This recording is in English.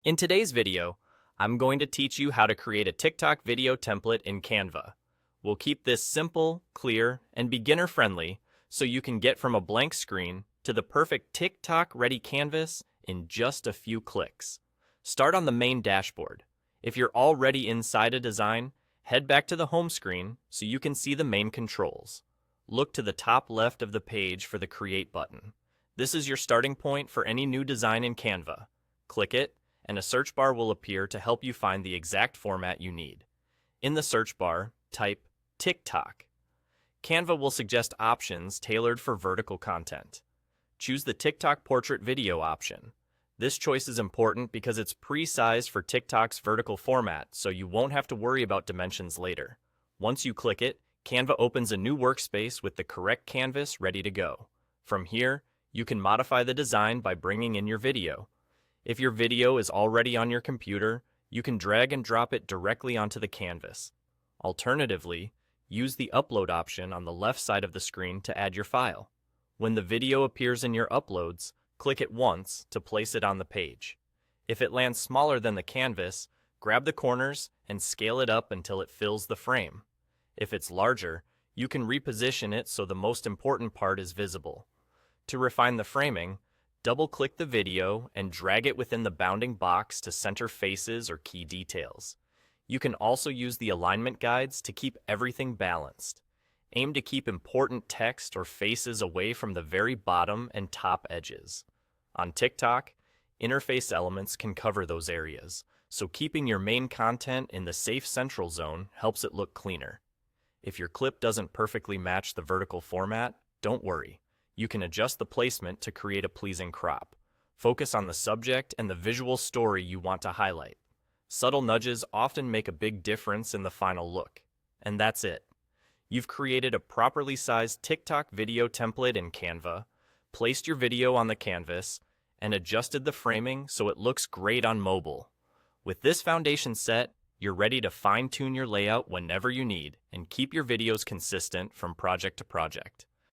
In today's video, I'm going to teach you how to create a TikTok video template in Canva. We'll keep this simple, clear, and beginner-friendly so you can get from a blank screen to the perfect TikTok-ready canvas in just a few clicks. Start on the main dashboard. If you're already inside a design, head back to the home screen so you can see the main controls. Look to the top left of the page for the Create button. This is your starting point for any new design in Canva. Click it, and a search bar will appear to help you find the exact format you need. In the search bar, type TikTok. Canva will suggest options tailored for vertical content. Choose the TikTok portrait video option. This choice is important because it's pre-sized for TikTok's vertical format, so you won't have to worry about dimensions later. Once you click it, Canva opens a new workspace with the correct canvas ready to go. From here, you can modify the design by bringing in your video. If your video is already on your computer, you can drag and drop it directly onto the canvas. Alternatively, use the Upload option on the left side of the screen to add your file. When the video appears in your uploads, click it once to place it on the page. If it lands smaller than the canvas, grab the corners and scale it up until it fills the frame. If it's larger, you can reposition it so the most important part is visible. To refine the framing, double-click the video and drag it within the bounding box to center faces or key details. You can also use the alignment guides to keep everything balanced. Aim to keep important text or faces away from the very bottom and top edges. On TikTok, interface elements can cover those areas, so keeping your main content in the safe central zone helps it look cleaner. If your clip doesn't perfectly match the vertical format, don't worry. You can adjust the placement to create a pleasing crop. Focus on the subject and the visual story you want to highlight. Subtle nudges often make a big difference in the final look. And that's it. You've created a properly sized TikTok video template in Canva, placed your video on the canvas, and adjusted the framing so it looks great on mobile. With this foundation set, you're ready to fine-tune your layout whenever you need and keep your videos consistent from project to project.